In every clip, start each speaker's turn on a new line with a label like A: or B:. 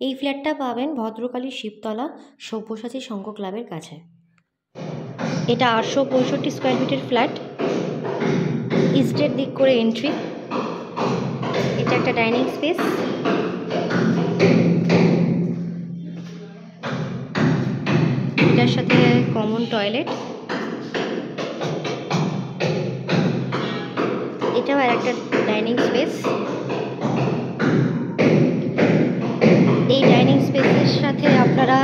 A: এই ফ্ল্যাটটা পাবেন ভদ্রকালী শিবতলা সব্যসাচী সংঘ ক্লাবের কাছে। এটা 865 স্কোয়ার ফিটের ফ্ল্যাট, ইস্টের দিক করে এন্ট্রি। এটা একটা ডাইনিং স্পেস, এটার সাথে কমন টয়লেট, এটাও আর একটা ডাইনিং স্পেস। এই ডাইনিং স্পেসের সাথে আপনারা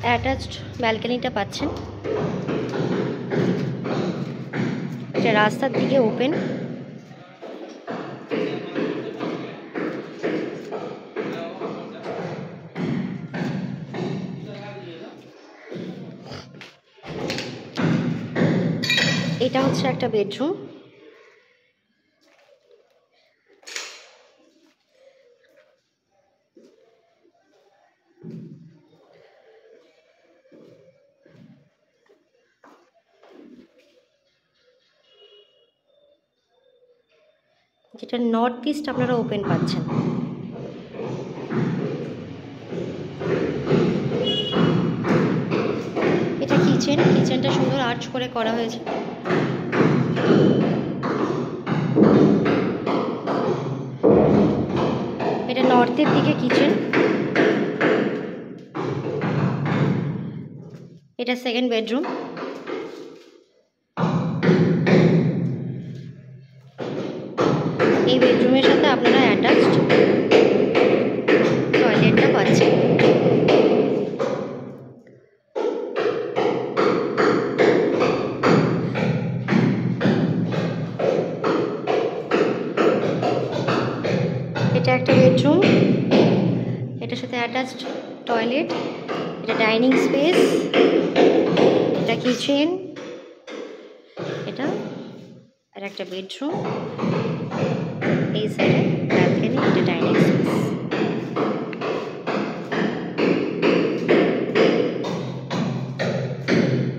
A: অ্যাটাচড ব্যালকনিটা পাচ্ছেন। এটা রাস্তার দিকে ওপেন। এটা হচ্ছে একটা বেডরুম। যেটা নর্থ ইস্ট আপনারা ওপেন পাচ্ছেন। এটা কিচেন, কিচেনটা সুন্দর আর্চ করে করা হয়েছে। এটা নর্থের দিকে কিচেন। এটা সেকেন্ড বেডরুম। এই বেডরুমের সাথে আপনারা অ্যাটাচড টয়লেটটা পাচ্ছেন। এটা একটা বেডরুম, এটার সাথে অ্যাটাচড টয়লেট, এটা ডাইনিং স্পেস, এটা কিচেন, এটা আর একটা বেডরুম, এই সাইডে ব্যালকনি, এটা ডাইনিং স্পেস।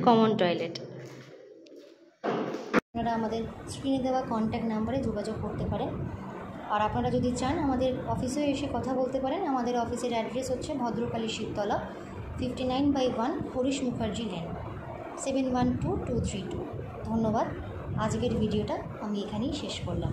A: Common toilet. আপনারা আমাদের স্ক্রিনে দেওয়া কন্ট্যাক্ট নাম্বারে যোগাযোগ করতে পারেন। আর আপনারা যদি চান আমাদের অফিসেও এসে কথা বলতে পারেন। আমাদের অফিসের অ্যাড্রেস হচ্ছে ভদ্রকালী শিবতলা 59/1 হরিশ মুখার্জি লেন 712232। ধন্যবাদ। আজকের ভিডিওটা আমি এখানেই শেষ করলাম।